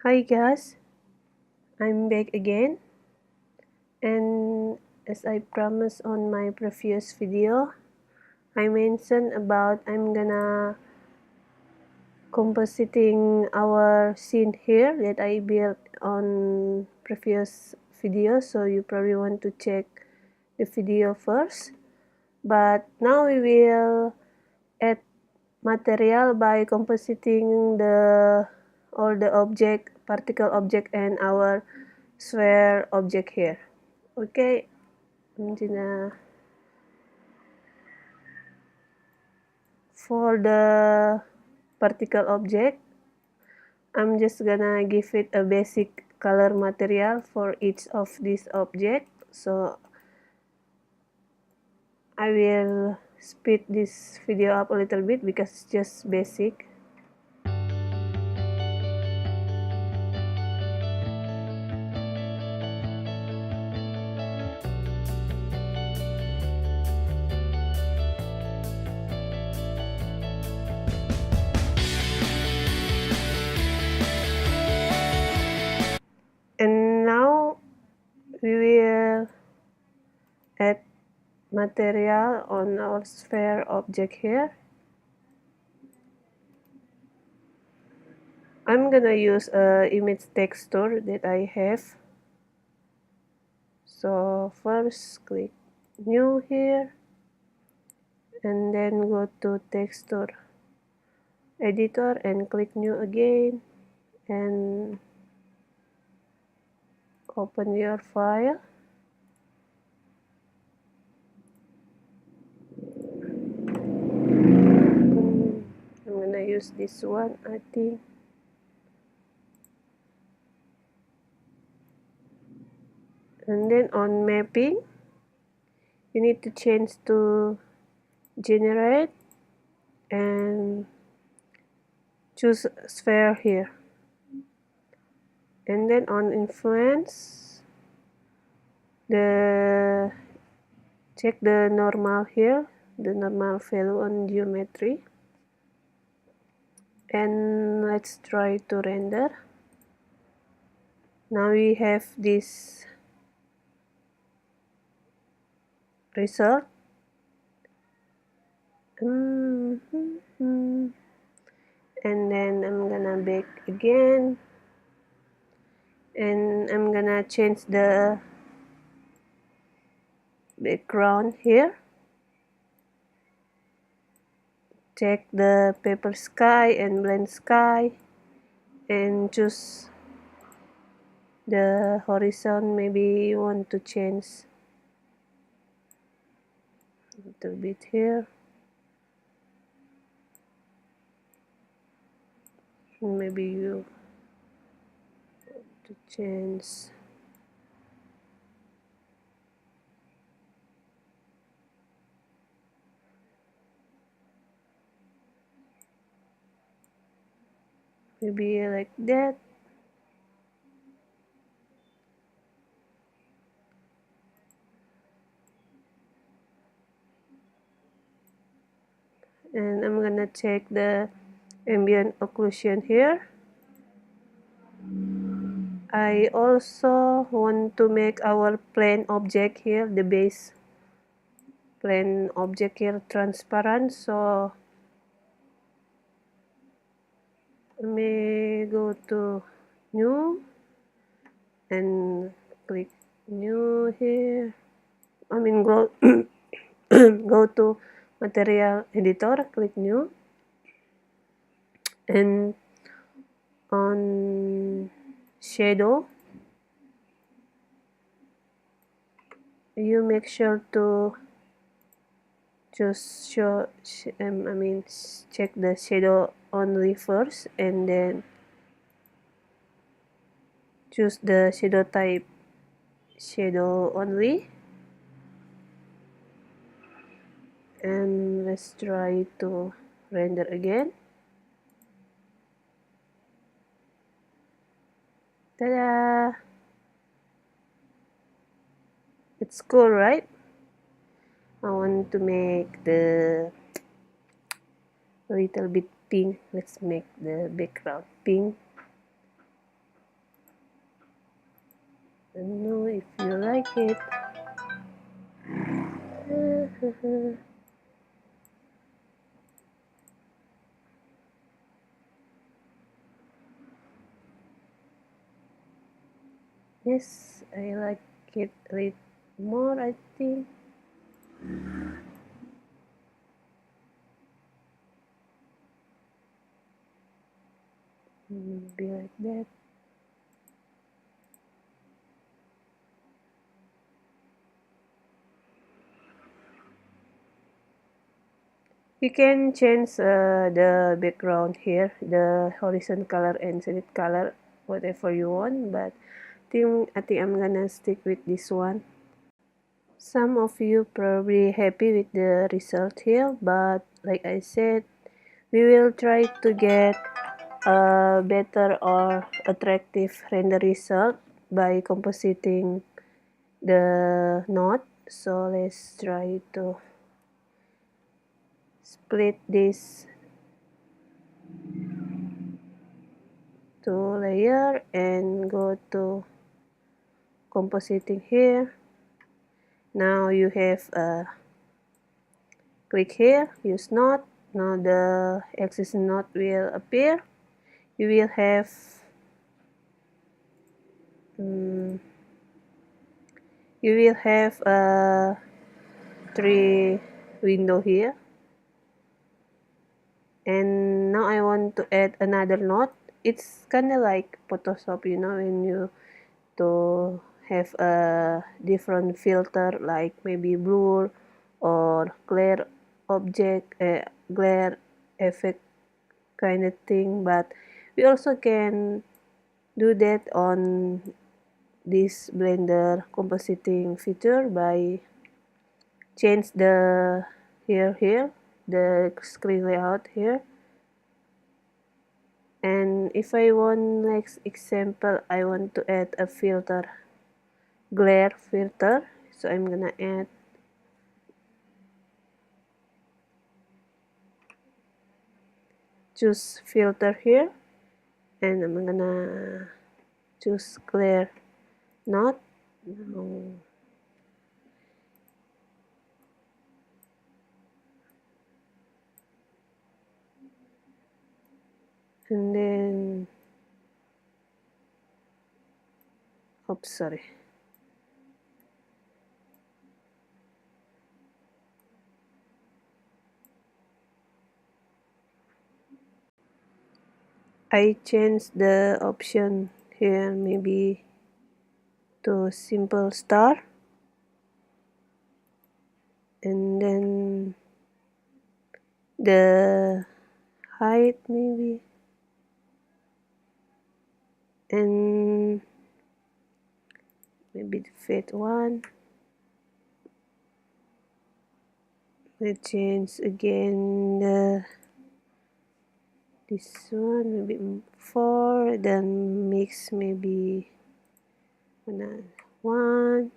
Hi guys, I'm back again, and as I promised on my previous video, I mentioned about I'm gonna compositing our scene here that I built on previous video, so you probably want to check the video first. But now we will add material by compositing all the object, particle object, and our sphere object here. Okay, I'm gonna for the particle object, I'm just gonna give it a basic color material for each of these object. So I will speed this video up a little bit because it's just basic. And now we will add material on our sphere object here. I'm gonna use a image texture that I have. So first click new here and then go to texture editor and click new again and open your file. I'm gonna use this one, I think. And then on mapping, you need to change to generate and choose sphere here. And then on influence, check the normal here, the normal value on geometry. And let's try to render. Now we have this result. And then I'm gonna back again and I'm gonna change the background here. Check the paper sky and blend sky and choose the horizon. Maybe you want to change a little bit here. Maybe you want to change maybe like that. And I'm gonna check the ambient occlusion here. I also want to make our plane object here, the base plane object here, transparent. So let me go to new and click new here. I mean go go to material editor, click new, and on shadow you make sure to just check the shadow only first and then choose the shadow type shadow only. And let's try to render again. Ta-da! It's cool, right? I want to make the little bit pink. Let's make the background pink. don't know if you like it. Yes, I like it a little more, I think. Be like that. You can change the background here, the horizon color and solid color, whatever you want, but I think I'm gonna stick with this one. Some of you probably happy with the result here, but like I said, we will try to get a better or attractive render result by compositing the node. So let's try to split this to layer and go to compositing here. Now you have a click here, use node. Now the existing node will appear. You will have a 3 window here. And now I want to add another node. It's kind of like Photoshop, when you to have a different filter, like maybe blur or glare glare effect kind of thing. But we also can do that on this Blender compositing feature by change the here the screen layout here. And if I want, next example, I want to add a filter, glare filter. So I'm gonna add choose filter here, and I'm gonna choose glare not. No. And then, oops, sorry. I change the option here maybe to simple star, and then the height maybe, and maybe the fade one. Let's change again this one maybe 4, then mix maybe 1.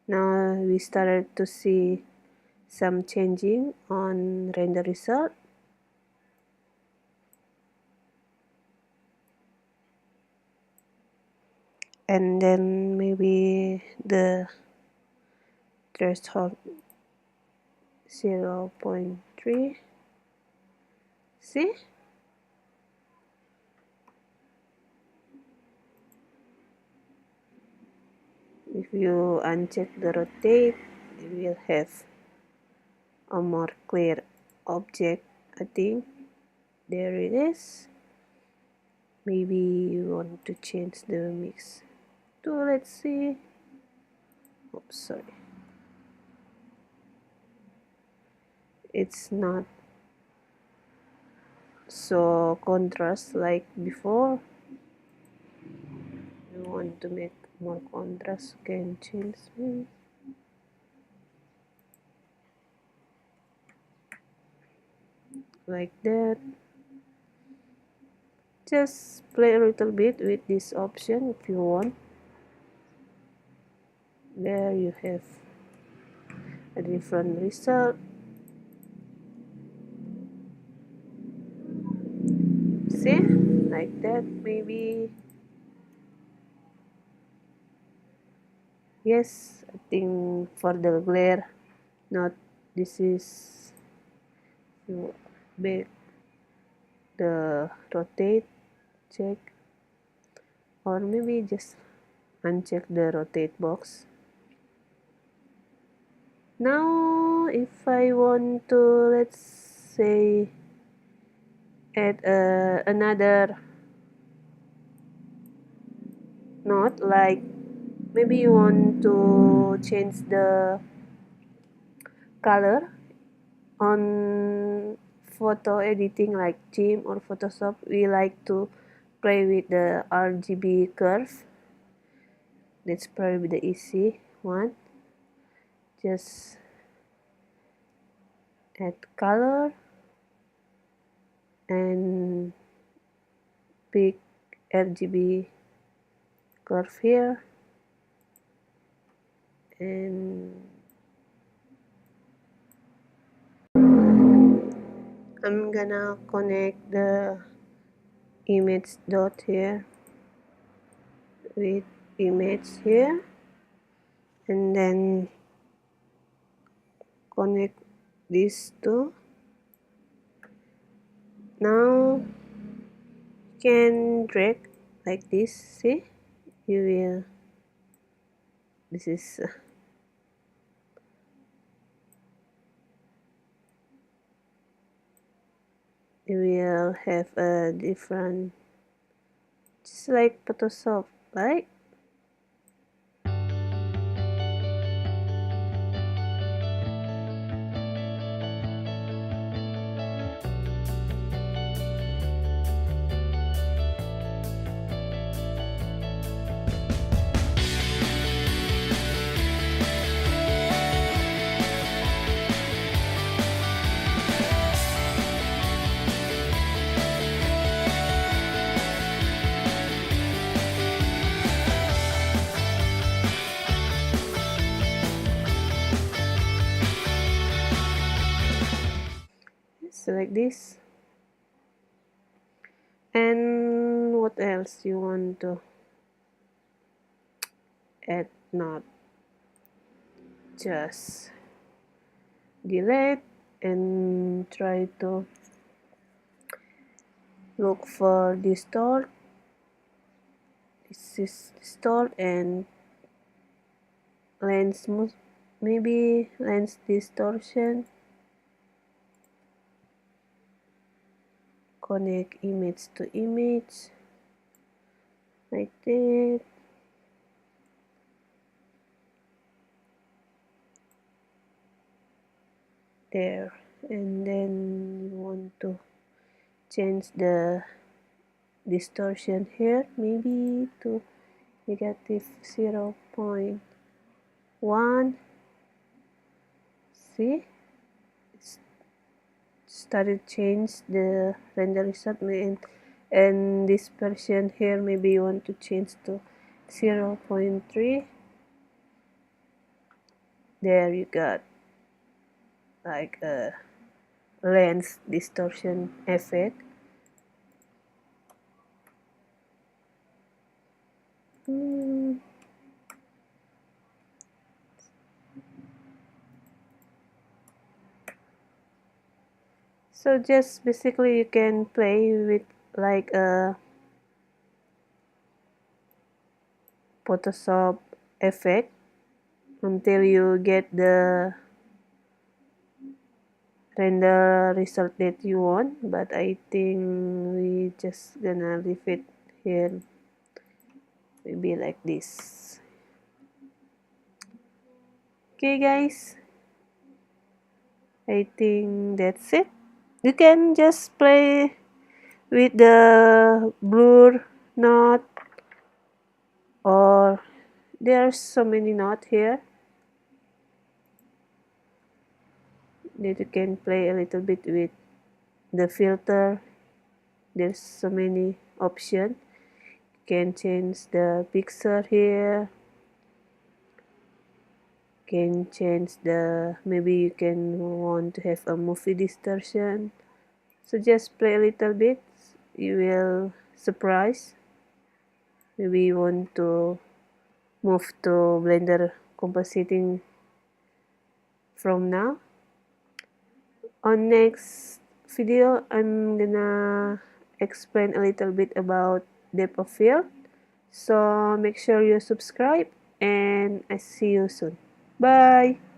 Now we started to see some changing on render result. And then maybe the threshold 0.3. See? If you uncheck the rotate, you will have a more clear object, I think. There it is. Maybe you want to change the mix to, let's see. Oops, sorry. It's not so contrast like before. You want to make more contrast, can change maybe. Like that. Just play a little bit with this option if you want. There you have a different result. See? Like that maybe. Yes, I think for the glare, not this is you make the rotate, check, or maybe just uncheck the rotate box. Now if I want to, let's say, add another note, like maybe you want to change the color on photo editing like gimp or Photoshop. We like to play with the RGB curve. That's probably the easy one. Just add color and pick RGB curve here, and I'm gonna connect the image dot here with image here, and then connect these two. Now you can drag like this. See, you will, this is you will have a different, just like Photoshop, right? Select this. And what else you want to add? Not just delete and try to look for distort. This is distort and lens, maybe lens distortion. Connect image to image like that. There, and then you want to change the distortion here, maybe to negative 0.1. See, it's started change the render result, and this version here maybe you want to change to 0.3. There you got like a lens distortion effect. So just basically you can play with like a Photoshop effect until you get the render result that you want, but I think we just gonna leave it here, maybe like this. Okay guys, I think that's it. You can just play with the blur knot, or there's so many knots here that you can play a little bit with the filter. There's so many options. You can change the picture here, can change the, maybe you can want to have a movie distortion. So just play a little bit, you will surprise. Maybe you want to move to Blender compositing from now. On next video, I'm gonna explain a little bit about depth of field. So make sure you subscribe and I see you soon. Bye!